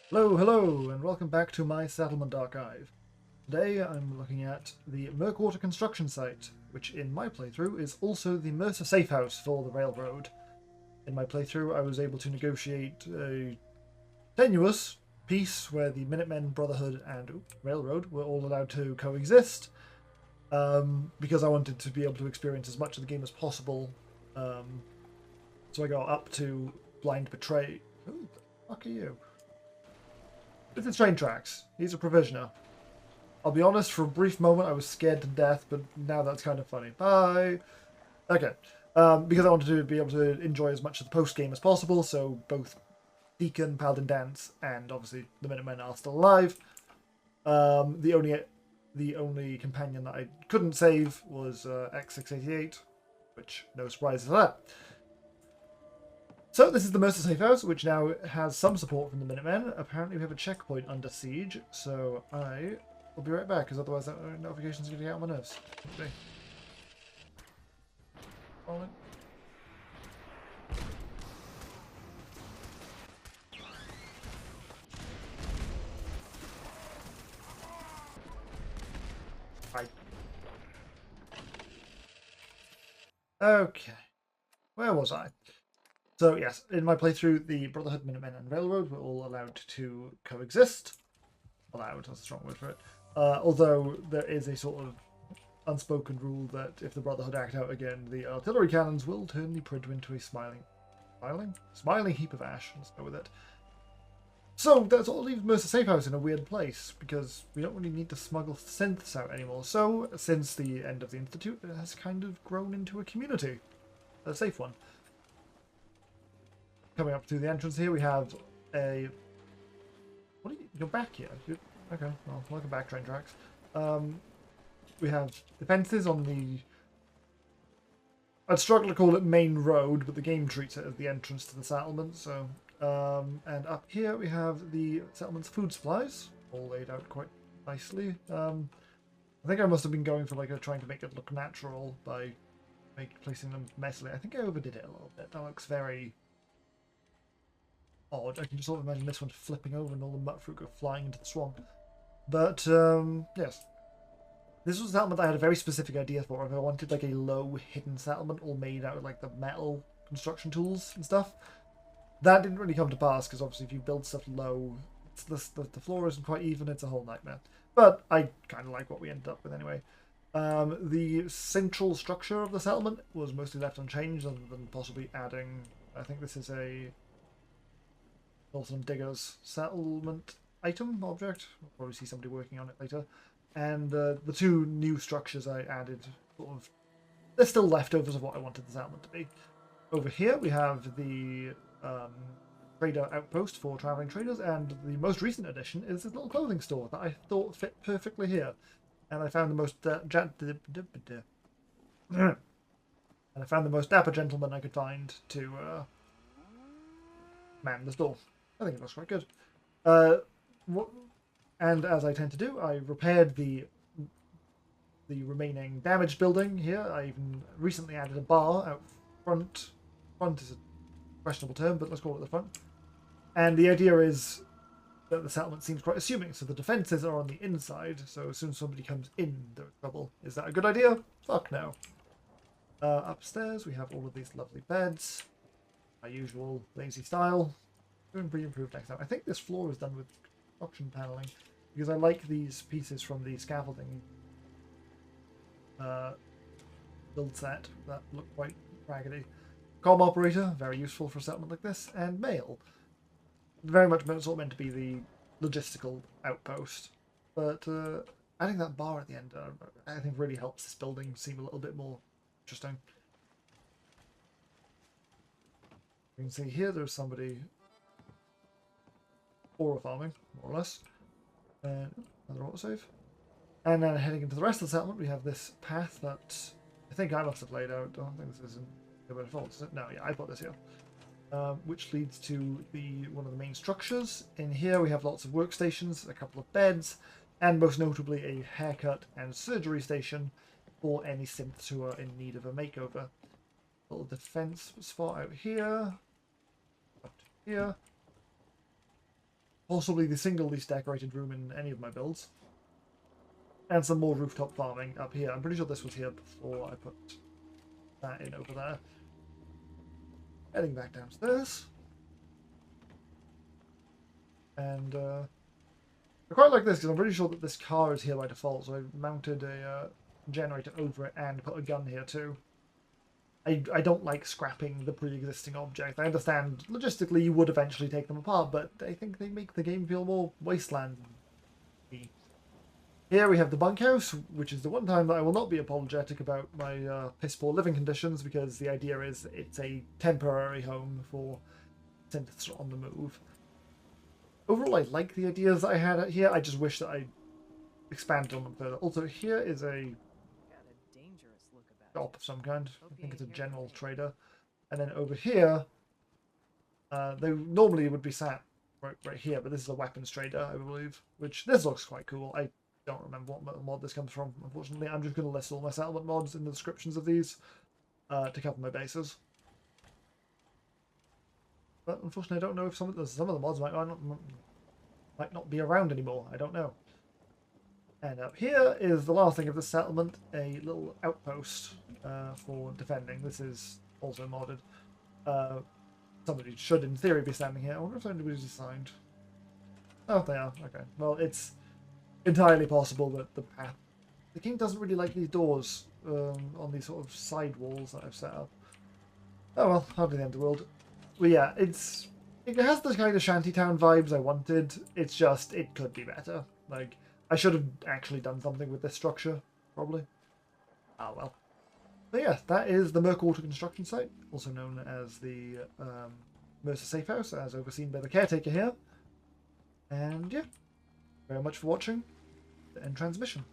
Hello, and welcome back to my settlement archive. Today I'm looking at the Murkwater construction site, which in my playthrough is also the Mercer safe house for the railroad. In my playthrough I was able to negotiate a tenuous peace where the Minutemen, Brotherhood and Railroad were all allowed to coexist, because I wanted to be able to experience as much of the game as possible. So I got up to Blind Betray. Who the fuck are you? This is train tracks. He's a provisioner. I'll be honest, for a brief moment I was scared to death, but now that's kind of funny. Bye! Okay. Because I wanted to be able to enjoy as much of the post-game as possible, so both Deacon, Paladin Dance, and obviously the Minutemen are still alive. The only companion that I couldn't save was X688, which no surprise to that. So this is the Mercer safe house, which now has some support from the Minutemen. Apparently we have a checkpoint under siege, so I will be right back, because otherwise that notification's going to get on my nerves. Okay. Right. Okay. Where was I? So yes, in my playthrough, the Brotherhood, Minutemen, and Railroad were all allowed to coexist. Allowed, that's a strong word for it. Although there is a sort of unspoken rule that if the Brotherhood act out again, the artillery cannons will turn the Pridge into a smiling heap of ash. Let's go with it. So that sort of leaves Mercer Safe House in a weird place, because we don't really need to smuggle synths out anymore. So, since the end of the Institute, it has kind of grown into a community. A safe one. Coming up to the entrance here, we have a... What are you... You're back here? Okay, well, welcome back, train tracks. We have defences on the... I'd struggle to call it main road, but the game treats it as the entrance to the settlement, so... and up here we have the settlement's food supplies, all laid out quite nicely. I think I must have been going for trying to make it look natural by placing them messily. I think I overdid it a little bit. That looks very odd. I can just sort of imagine this one flipping over and all the mutt fruit go flying into the swamp. But yes, this was a settlement I had a very specific idea for. If I wanted a low hidden settlement all made out of the metal construction tools and stuff. That didn't really come to pass, because obviously if you build stuff low, the floor isn't quite even, it's a whole nightmare. But I kind of like what we ended up with anyway. The central structure of the settlement was mostly left unchanged, other than possibly adding, I think this is a Northern Diggers settlement item, object. We'll probably see somebody working on it later. And the two new structures I added, they're still leftovers of what I wanted the settlement to be. Over here we have the trader outpost for traveling traders, and the most recent addition is this little clothing store that I thought fit perfectly here. And I found the most dapper gentleman I could find to man the store. I think it looks quite good. And as I tend to do, I repaired the remaining damaged building here. I even recently added a bar out front. Front is a questionable term, but let's call it the front. And the idea is that the settlement seems quite assuming, so the defences are on the inside, so as soon as somebody comes in, they're in trouble. Is that a good idea? Fuck no. Upstairs we have all of these lovely beds. My usual lazy style. Going to be improved next time. I think this floor is done with construction paneling, because I like these pieces from the scaffolding build set that look quite raggedy. Comm operator, very useful for a settlement like this, and mail. Very much sort of meant to be the logistical outpost, but adding that bar at the end, I think really helps this building seem a little bit more interesting. You can see here there's somebody aura farming, more or less. And another autosave. And then heading into the rest of the settlement, we have this path that I think I must have laid out. I don't think this isn't by default, is it? No, yeah, I put this here. Which leads to one of the main structures. In here we have lots of workstations, a couple of beds, and most notably a haircut and surgery station for any synths who are in need of a makeover. Little defense spot out here. Up to here. possibly the single least decorated room in any of my builds. And some more rooftop farming up here. I'm pretty sure this was here before I put that in over there. Heading back downstairs. And I quite like this because I'm pretty sure that this car is here by default, so I mounted a generator over it and put a gun here too. I don't like scrapping the pre-existing objects. I understand logistically you would eventually take them apart, but I think they make the game feel more wasteland. Here we have the bunkhouse, which is the one time that I will not be apologetic about my piss-poor living conditions, because the idea is it's a temporary home for synths on the move. Overall, I like the ideas that I had here. I just wish that I expanded on them further. Also, here is a shop of some kind. I think it's a general trader. And then over here, they normally would be sat right here, but this is a weapons trader, I believe. Which, this looks quite cool. I don't remember what mod this comes from, unfortunately. I'm just going to list all my settlement mods in the descriptions of these to cover my bases. But unfortunately, I don't know if some of the mods might not be around anymore. I don't know. And up here is the last thing of the settlement, a little outpost for defending. This is also modded. Somebody should, in theory, be standing here. I wonder if anybody's assigned. Oh, they are. Okay. Well, it's entirely possible that the king doesn't really like these doors on these sort of side walls that I've set up. Oh well, hardly the end of the world. But yeah, it has the kind of shantytown vibes I wanted. It's just, it could be better. Like, I should have actually done something with this structure, probably. Ah well. But yeah, that is the Murkwater construction site, also known as the Mercer Safe House, as overseen by the caretaker here. And yeah, very much for watching. The end transmission.